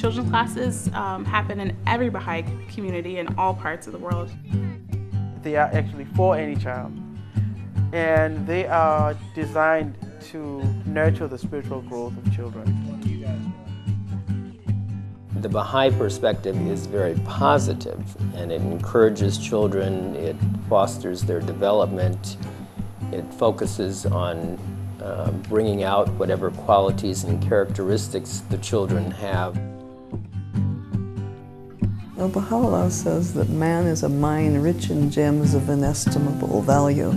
children's classes happen in every Baha'i community in all parts of the world. They are actually for any child, and they are designed to nurture the spiritual growth of children. The Baha'i perspective is very positive, and it encourages children, it fosters their development, it focuses on bringing out whatever qualities and characteristics the children have. Well, Baha'u'llah says that man is a mine rich in gems of inestimable value.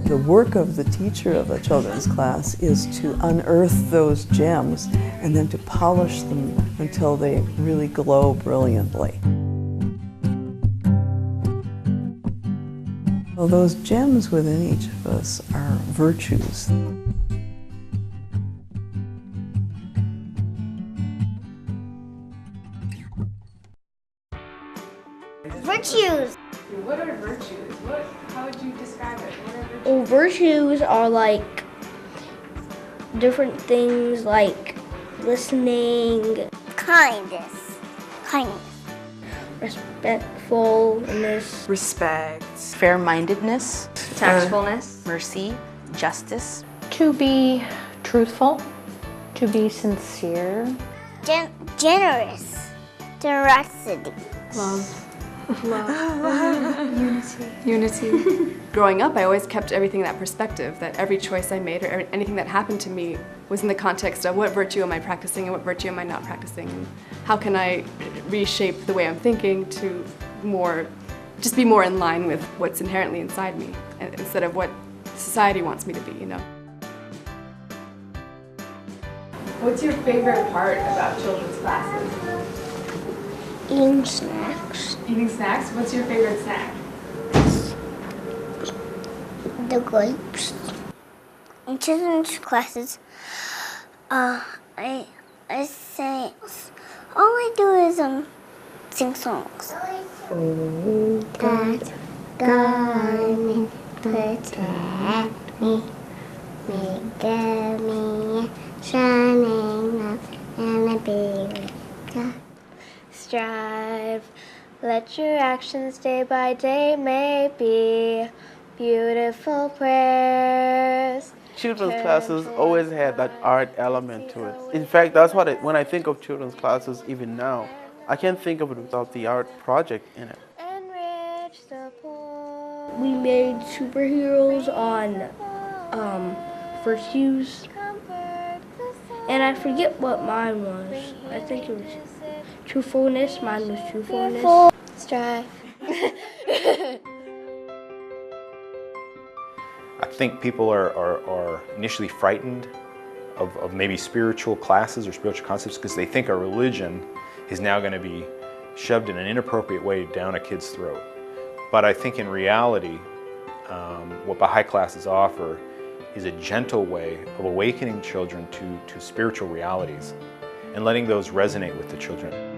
The work of the teacher of a children's class is to unearth those gems and then to polish them until they really glow brilliantly. Well, those gems within each of us are virtues. Virtues. What are virtues? How would you describe it? What are virtues? Well, virtues are like different things like listening, kindness, respectfulness, Respect, fair-mindedness, Tactfulness. mercy, justice. To be truthful. To be sincere. generous, generosity, Unity. Growing up, I always kept everything in that perspective, that every choice I made or anything that happened to me was in the context of what virtue am I practicing and what virtue am I not practicing, and how can I reshape the way I'm thinking to just be more in line with what's inherently inside me instead of what society wants me to be, you know. What's your favorite part about children's classes? eating snacks, Eating snacks? What's your favorite snack? the grapes. In children's classes, I say, all I do is sing songs. God, God, protect me, make me shining up and a big God. Strive, let your actions day by day may be beautiful prayers. Children's classes always had that art element to it. In fact, that's what when I think of children's classes even now, I can't think of it without the art project in it. Enrich the poor. We made superheroes on virtues, and I forget what mine was. I think it was truthfulness. Mine was truthfulness. Strive. I think people are initially frightened of maybe spiritual classes or spiritual concepts because they think our religion is now going to be shoved in an inappropriate way down a kid's throat. But I think in reality, what Baha'i classes offer is a gentle way of awakening children to spiritual realities and letting those resonate with the children.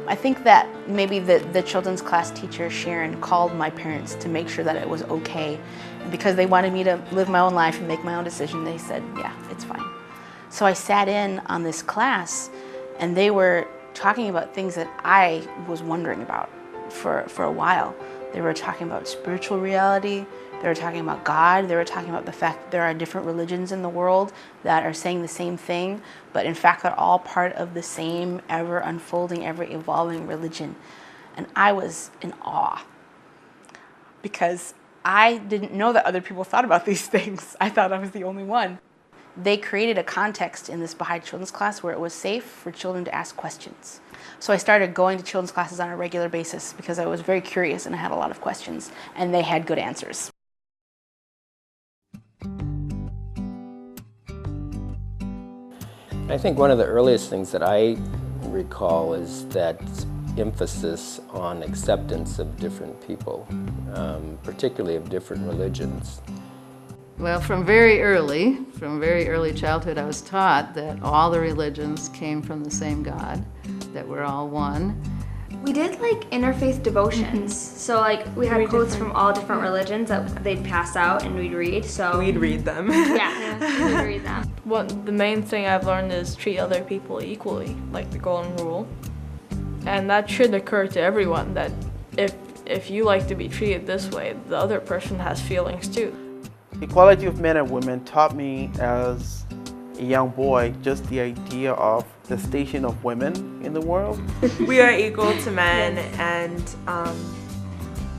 I think that maybe the children's class teacher, Sharon, called my parents to make sure that it was okay. And because they wanted me to live my own life and make my own decision, they said, yeah, it's fine. So I sat in on this class, and they were talking about things that I was wondering about for a while. They were talking about spiritual reality. They were talking about God. They were talking about the fact that there are different religions in the world that are saying the same thing, but in fact they're all part of the same ever unfolding, ever evolving religion. And I was in awe because I didn't know that other people thought about these things. I thought I was the only one. They created a context in this Baha'i children's class where it was safe for children to ask questions. So I started going to children's classes on a regular basis because I was very curious and I had a lot of questions, and they had good answers. I think one of the earliest things that I recall is that emphasis on acceptance of different people, particularly of different religions. Well, from very early childhood, I was taught that all the religions came from the same God, that we're all one. We did like interfaith devotions. So like we had quotes from all different religions that they'd pass out and we'd read. So we'd read them. Yeah, we'd read them. Well, the main thing I've learned is treat other people equally, like the golden rule. And that should occur to everyone, that if you like to be treated this way, the other person has feelings too. Equality of men and women taught me as a young boy just the idea of the station of women in the world. We are equal to men and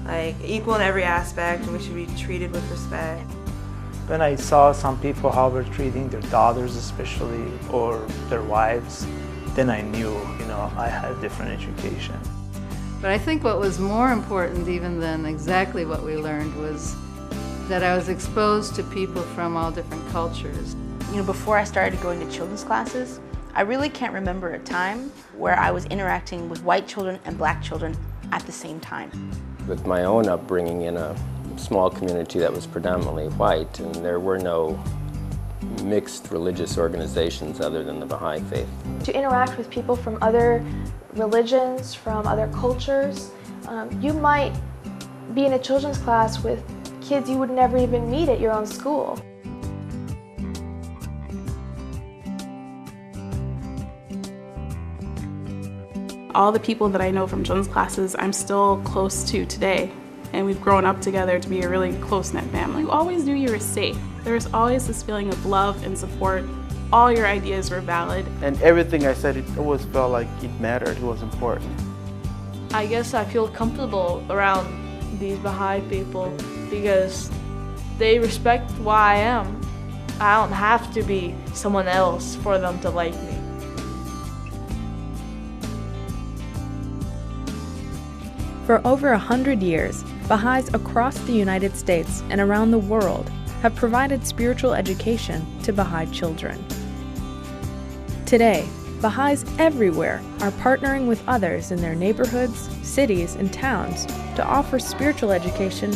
like equal in every aspect, and we should be treated with respect. When I saw some people how they're treating their daughters especially, or their wives, then I knew, I had a different education. But I think what was more important even than exactly what we learned was that I was exposed to people from all different cultures. Before I started going to children's classes, I really can't remember a time where I was interacting with white children and black children at the same time. With my own upbringing in a small community that was predominantly white, and there were no mixed religious organizations other than the Baha'i faith. To interact with people from other religions, from other cultures, you might be in a children's class with kids you would never even meet at your own school. All the people that I know from children's classes, I'm still close to today. And we've grown up together to be a really close-knit family. You always knew you were safe. There was always this feeling of love and support. All your ideas were valid. And everything I said, it always felt like it mattered, it was important. I guess I feel comfortable around these Baha'i people because they respect who I am. I don't have to be someone else for them to like me. For over 100 years, Baha'is across the United States and around the world have provided spiritual education to Baha'i children. Today, Baha'is everywhere are partnering with others in their neighborhoods, cities, and towns to offer spiritual education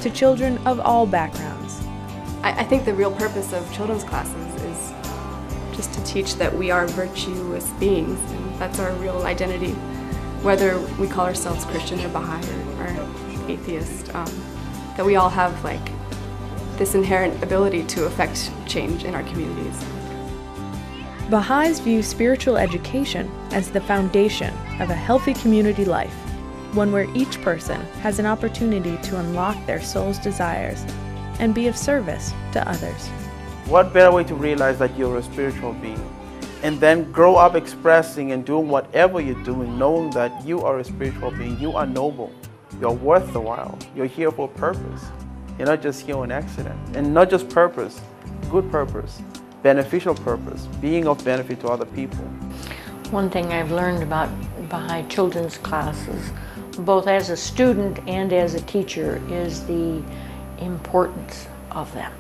to children of all backgrounds. I think the real purpose of children's classes is just to teach that we are virtuous beings, and that's our real identity. Whether we call ourselves Christian or Baha'i or atheist, that we all have this inherent ability to affect change in our communities. Baha'is view spiritual education as the foundation of a healthy community life, one where each person has an opportunity to unlock their soul's desires and be of service to others. What better way to realize that you're a spiritual being? And then grow up expressing and doing whatever you're doing, knowing that you are a spiritual being, you are noble, you're worth the while, you're here for a purpose. You're not just here on accident. And not just purpose, good purpose, beneficial purpose, being of benefit to other people. One thing I've learned about Baha'i children's classes, both as a student and as a teacher, is the importance of them.